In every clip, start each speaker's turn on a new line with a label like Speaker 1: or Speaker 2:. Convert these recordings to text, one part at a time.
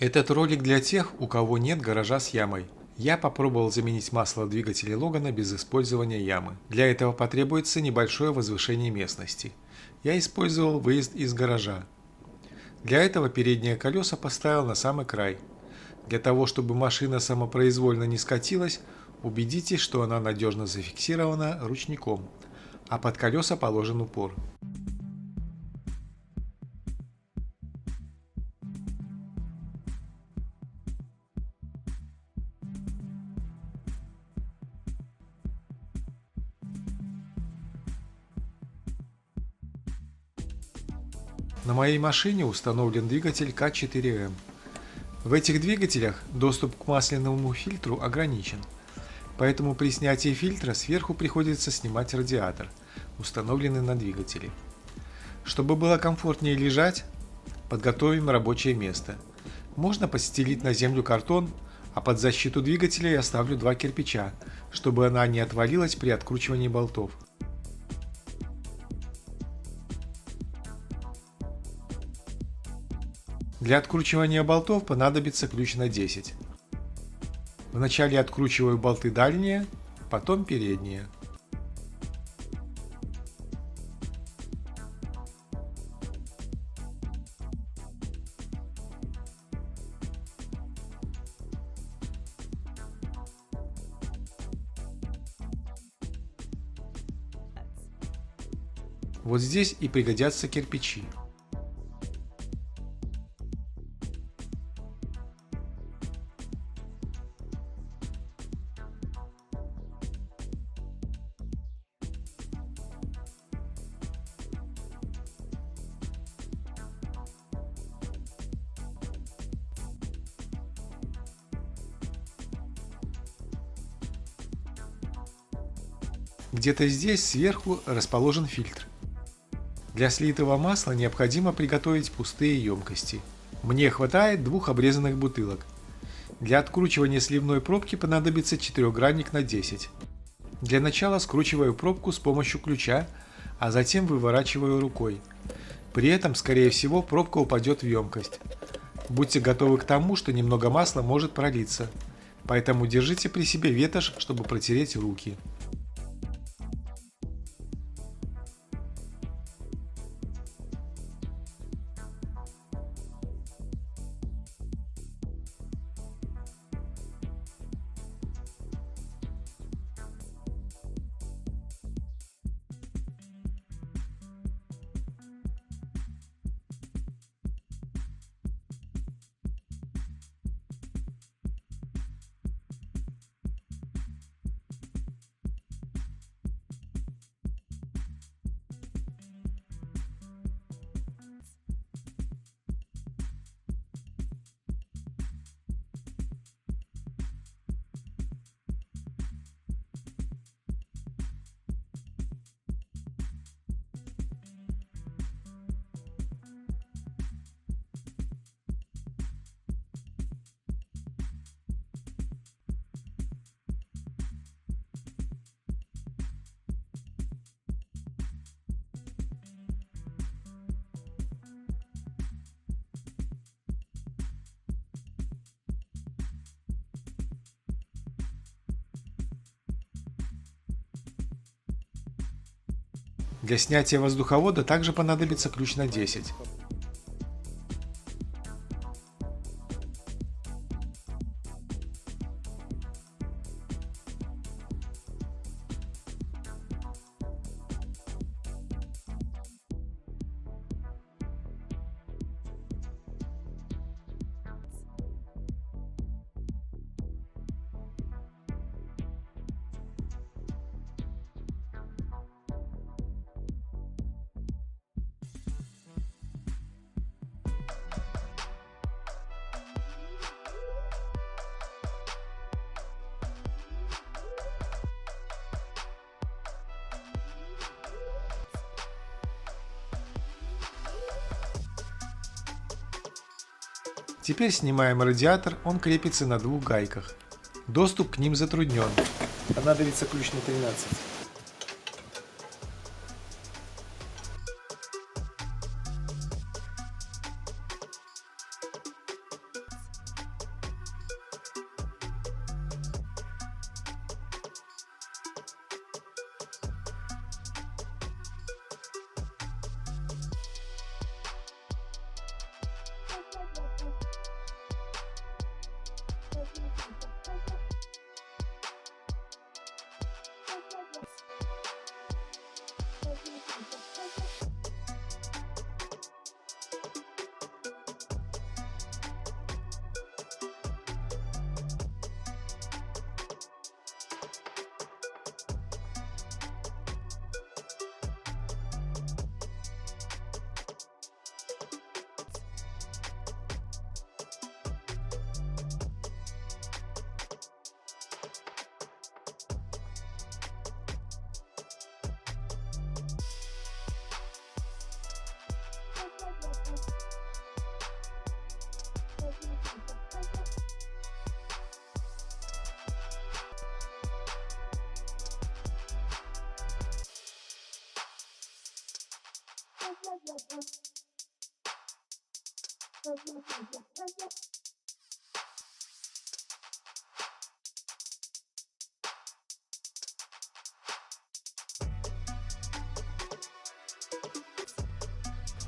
Speaker 1: Этот ролик для тех, у кого нет гаража с ямой. Я попробовал заменить масло в двигателе Логана без использования ямы. Для этого потребуется небольшое возвышение местности. Я использовал выезд из гаража. Для этого передние колеса поставил на самый край. Для того, чтобы машина самопроизвольно не скатилась, убедитесь, что она надежно зафиксирована ручником, а под колеса положен упор. На моей машине установлен двигатель К4М. В этих двигателях доступ к масляному фильтру ограничен, поэтому при снятии фильтра сверху приходится снимать радиатор, установленный на двигателе. Чтобы было комфортнее лежать, подготовим рабочее место. Можно постелить на землю картон, а под защиту двигателя я ставлю два кирпича, чтобы она не отвалилась при откручивании болтов. Для откручивания болтов понадобится ключ на 10. Вначале откручиваю болты дальние, потом передние. Вот здесь и пригодятся кирпичи. Где-то здесь сверху расположен фильтр. Для слитого масла необходимо приготовить пустые емкости. Мне хватает двух обрезанных бутылок. Для откручивания сливной пробки понадобится четырехгранник на 10. Для начала скручиваю пробку с помощью ключа, а затем выворачиваю рукой. При этом, скорее всего, пробка упадет в емкость. Будьте готовы к тому, что немного масла может пролиться, поэтому держите при себе ветошь, чтобы протереть руки. Для снятия воздуховода также понадобится ключ на 10. Теперь снимаем радиатор, он крепится на двух гайках. Доступ к ним затруднен. Понадобится ключ на 13.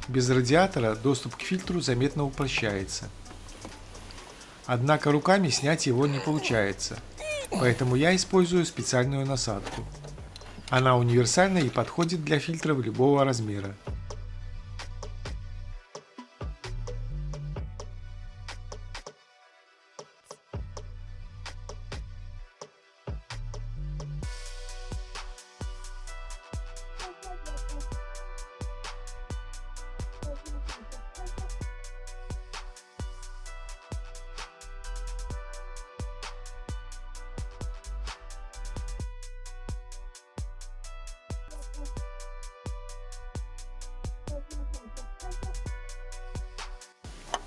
Speaker 1: Без радиатора доступ к фильтру заметно упрощается. Однако руками снять его не получается, поэтому я использую специальную насадку. Она универсальна и подходит для фильтров любого размера.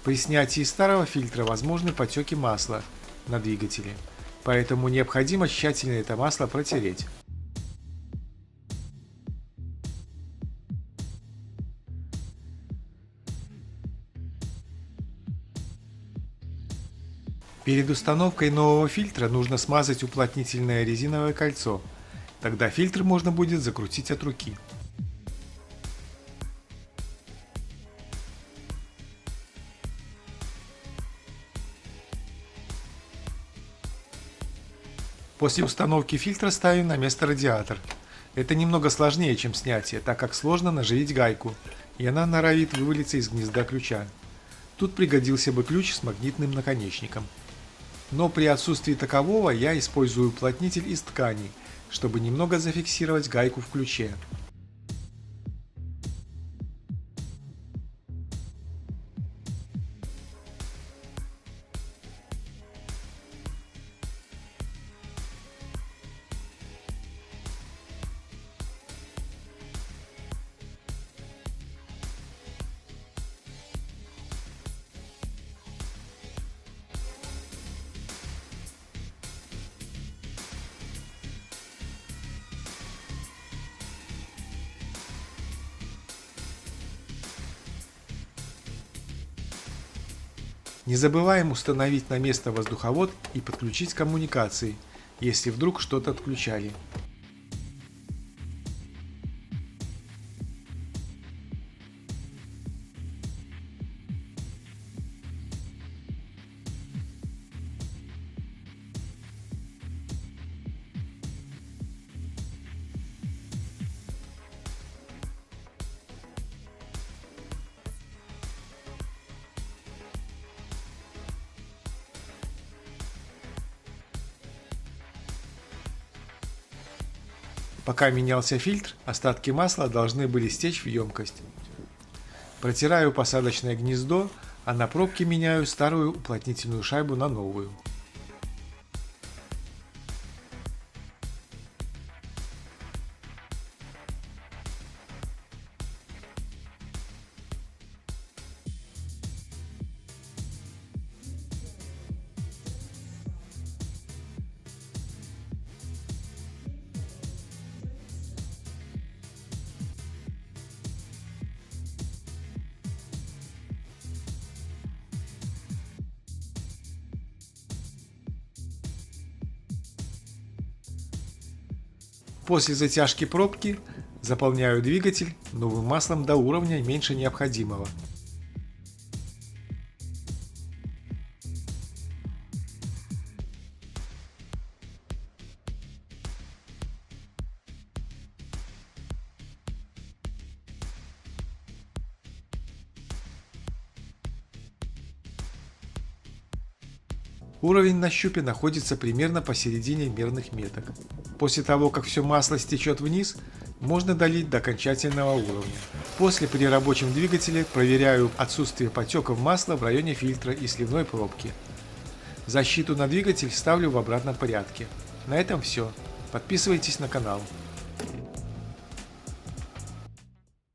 Speaker 1: При снятии старого фильтра возможны потеки масла на двигателе, поэтому необходимо тщательно это масло протереть. Перед установкой нового фильтра нужно смазать уплотнительное резиновое кольцо, тогда фильтр можно будет закрутить от руки. После установки фильтра ставим на место радиатор. Это немного сложнее, чем снятие, так как сложно наживить гайку, и она норовит вывалиться из гнезда ключа. Тут пригодился бы ключ с магнитным наконечником. Но при отсутствии такового я использую уплотнитель из ткани, чтобы немного зафиксировать гайку в ключе. Не забываем установить на место воздуховод и подключить коммуникации, если вдруг что-то отключали. Пока менялся фильтр, остатки масла должны были стечь в емкость. Протираю посадочное гнездо, а на пробке меняю старую уплотнительную шайбу на новую. После затяжки пробки заполняю двигатель новым маслом до уровня меньше необходимого. Уровень на щупе находится примерно посередине мерных меток. После того, как все масло стечет вниз, можно долить до окончательного уровня. После при рабочем двигателе проверяю отсутствие потеков масла в районе фильтра и сливной пробки. Защиту на двигатель ставлю в обратном порядке. На этом все. Подписывайтесь на канал.